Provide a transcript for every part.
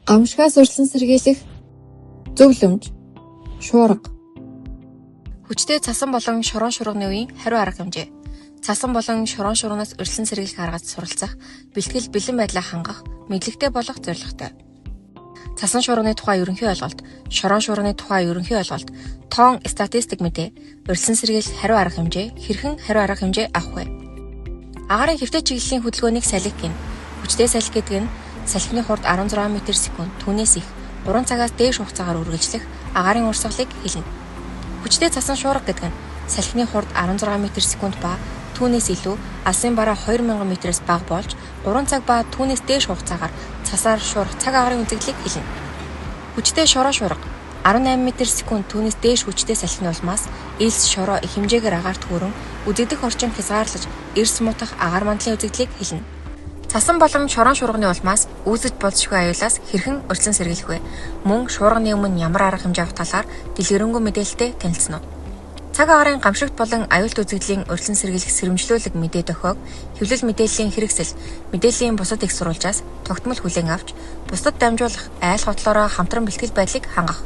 Гамшигаас урьдчилан сэргийлэх зөвлөмж, шуурга. Хүчтэй цасан болон шорон шурганы үеийн хариу арга хэмжээ. Цасан болон шорон шурганаас урьдчилан сэргийлэх аргад суралцах, бэлтгэл бэлэн байдлаа хангах, мэдлэгтэй болох зорилготой. Цасан шуурганы тухай ерөнхий ойлголт, шорон шуурганы тухай ерөнхий ойлголт, тоон статистик мэдээ, урьдчилан сэргийлэх хариу арга хэмжээ, хэрхэн хариу арга хэмжээ авах вэ? Агаарын хэвтэй чиглэлийн хөдөлгөөнийг салхи гин. Хүчтэй салхи гэдэг нь салхины хурд 16 м/сек, түүнээс их 3 цагаас дээш хугацаагаар үргэлжлэх агаарын урсгалыг хэлнэ. Хүчтэй цасан шуурга гэдэг нь салхины хурд 16 м/сек ба түүнээс илүү алсын бараа 2000 м-с бага болж 3 цаг ба түүнээс дээш хугацаагаар цасаар шуурах цаг агаарын үзэгдлийг хэлнэ. Хүчтэй шороо шуурга 18 м/сек түүнээс дээш хүчтэй салхины улмаас элс шороо их хэмжээгээр агаарт хүрэн үзэгдэх орчин хязгаарлаж эрс мутах агаар мандлын үзэгдлийг хэлнэ. Цасан болон шорон шуурганы улмаас үүсэж болзошгүй аюулаас хэрхэн урьдчилан сэргийлэх вэ? Мөн шуурганы өмнө ямар арга хэмжээ авах талаар дэлгэрэнгүй мэдээлэлтэй танилцсан уу? Цаг агаарын гамшигт болон аюулт үзэгдлийн урьдчилан сэргийлэх сэрэмжлүүлэг мэдээ дохиог хэвлэл мэдээллийн хэрэгсэл, мэдээллийн бусад их сурвалжаас тогтмол хүлээн авч, бусдад дамжуулах айл хотлороо хамтран бэлтгэл байдлыг хангах.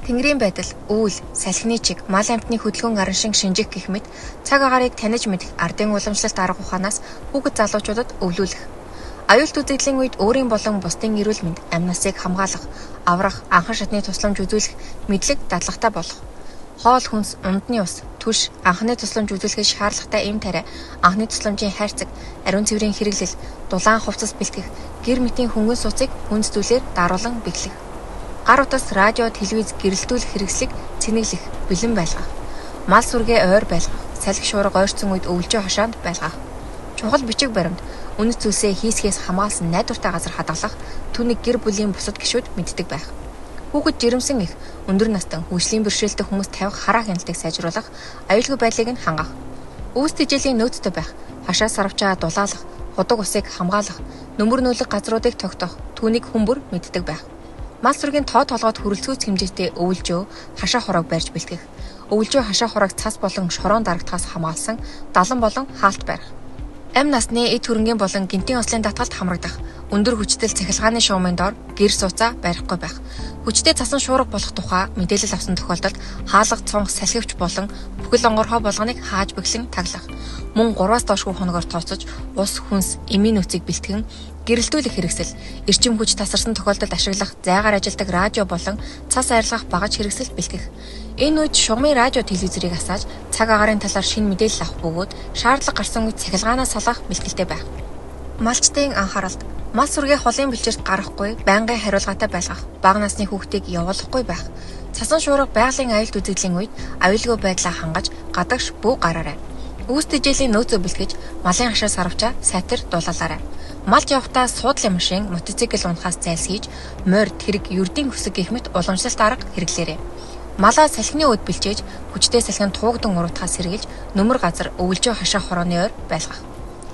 Тэнгэрийн байдал, үүл, салхины чиг, мал амьтны хөдөлгөөн арын шиг шинжих гэх мэт цаг агаарыг таних мэдэх ардын уламжлалт арга ухаанаас хүүхэд залуучуудад өвлүүлэх. Аюулт үзэгдлийн үед өөрийн болон бусдын эрүүл мэнд, амь насыг хамгаалах, аврах, анхан шатны тусламж үзүүлэх мэдлэг дадлагатай болох. Хоол хүнс, ундны ус, түш, анхны тусламж үзүүлэхэд шаардлагатай эм тариа, анхны тусламжийн хайрцаг, ариун цэврийн хэрэглэл, дулаан хувцас бэлтгэх, гэр мэтийн хөнгөн суцыг хүнс зүйлээр даруулан бэглэх. Гар утас, радио, телевиз гэрэлтүүлэх хэрэгслийг цэнэглэх, бэлэн байлгах. Мал сүргээ ойр байлгах, салхи шуурга ойрцсон үед өвлжөө хашаанд байлгах. Чухал бичиг баримт, үнэт зүйлсээ хийсгээс хамгаалсан найдвартай газар хадгалах, түүнийг гэр бүлийн бусад гишүүд мэддэг байх. Хүүхэд жирэмсэн их, өндөр настан, хөгжлийн бэрхшээлтэй хүмүүс тавих хараа хяналтыг сайжруулах, аюулгүй байдлыг нь хангах. Үүс тэжээлийн нөөцтэй байх, хашаа сарвчаа дулаалах, худаг усыг хамгаалах, нөмөр нүүлэг газруудыг тогтоох, түүнийг хүмүүр мэддэг байх. Мал сүргийн тоо толгойд хүрэлцгүйц хэмжээтэй өвлжөө, хашаа хурааг барьж бэлтгэх. Өвлжөө хашаа хурааг цас болон шорон дарагдахаас хамгаалсан далан болон хаалт барих. Амь насны эд хөрөнгийн болон гинтийн ослын татгалд хамрагдах. Өндөр хүчтэй цахилгааны шуумын дор гэр сууцаа барихгүй байх. Хүчтэй цасан шуурга болох тухай мэдээлэл авсан тохиолдолд хаалга цонх салхивч болон бүхэл онгорхой болгоныг хааж бэглэн таглах. Мөн 3-аас доошгүй хоногоор тооцож ус, хүнс, эмийн нөөцийг бэлтгэн гэрэлтүүлэх хэрэгсэл, эрчим хүч тасарсан тохиолдолд ашиглах зайгаар ажилдаг радио болон цас арилгах багаж хэрэгсэл бэлтгэх. Энэ үед шугамын радио телевизэрийг асааж цаг агаарын талаар шинэ мэдээлэл авах бөгөөд шаардлага гарсан үед цахилгаанаа салгах бэлтгэлтэй байх. Малчдын анхааралд мал сүргээ холын бэлчээрт гарахгүй, байнгын хариулгаатай байлгах, бага насны хүүхдийг явуулахгүй байх. Цасан шуурга байгалийн аюулт үзэгдлийн үед аюулгүй байдлаа хангаж гадагш бүү гараарай. Үүс тэжээлийн нөөцөө бэлтгэж, малын хашаа сарвчаа сайтар дуулaalаарай. Малд явахдаа суудлын машин, мотоцикл унахаас зайлсхийж, морд, хэрэг, ердийн хөсөг гэх мэт уламжлалт арга хэрэглээрэй. Малаа салхины өд бэлчээж, хүчтэй салхинд туугдан уруудахаас сэргийлж, нөмөр газар өвлжөө хашаа хорооны ойр байлгах.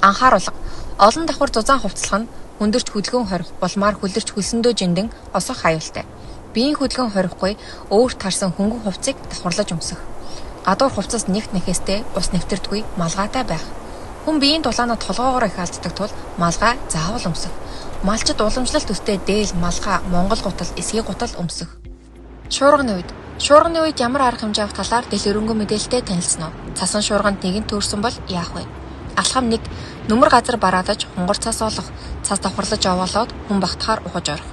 Анхааруулга. Олон давхар зузаан хувцлах нь хүндэрч хөдөлгөөн хорих, булмаар хүлэрч хөлсөндөө жиндэн осох аюултай. Биеийн хөдөлгөөн хорихгүй, өөрт тарсан хөнгөн хувцсыг давхарлаж өмсөх. Гадуур хувцас нэгт нэхэстэй ус нэвтэрдэггүй малгайтай байх. Хүн биеийн дулаанаа толгоогоор их алддаг тул малгай заавал өмсөх. Малчид уламжлалт төстэй дээл, малгай, монгол гутал, эсгий гутал өмсөх. Шуурганы үед ямар арга хэмжээ авах талаар дэлгэрэнгүй мэдээлэлтэй танилцсан уу? Цасан шуурганд нэгэн төрсөн бол яах вэ? Алхам 1. Нөмөр газар бараадаж, хунгар цас олох, цас давхарлаж овоолоод хүн багтахаар ухаж орох.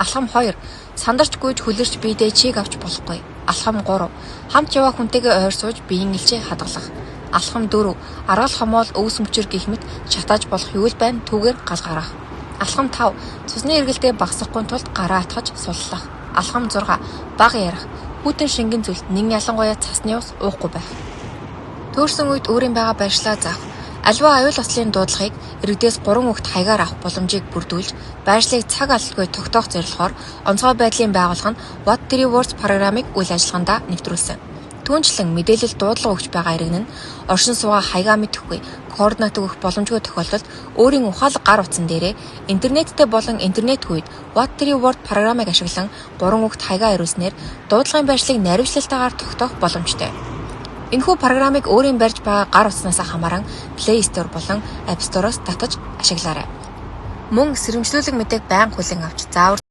Алхам 2. Сандарч гүйж хөлөрч биедээ чийг авч болохгүй. Алхам 3. Хамт яваа хүнтэйгээ ойр сууж биеийн элчээ хадгалах. Алхам 4. Аргал хомоол өвс мөчөр гэх мэт шатааж болох юу л байна түүгээр гал гарах. Алхам 5. Цусны эргэлдээ багасахгүй тулд гараа атгаж суллах. Алхам 6. Баг ярих. Хүүтэн шингэн зүйлд нэн ялангуяа цасны ус уухгүй байх. Төөрсөн үед өөрийн байгаа байршлаа заах. Аливаа аюул ослын дуудлагыг иргэдээс 3 хүүхэд хаягаар авах боломжийг бүрдүүлж, байршлыг цаг алдалгүй тогтоох зорилгоор онцгой байдлын байгууллага нь What 3 Words программыг үйл ажиллагаандаа нэвтрүүлсэн. Түүнчлэн мэдээлэл дуудлага өгч байгаа иргэн нь оршин суугаа хаягаа мэдэхгүй, координат өгөх боломжгүй тохиолдолд өөрийн ухаалаг гар утсан дээрээ интернеттэй болон интернет үед What 3 Word программыг ашиглан 3 хүүхэд хаягаа ирүүлснээр дуудлагын байршлыг наривчлалтаагаар тогтоох боломжтой. Энэхүү программыг өөрийн барьж байгаа гар утснаас хамааран Play Store болон App Store-оос татаж ашиглаарай. Мөн сэрэмжлүүлэг мэдээг байнга хүлээн авч заавар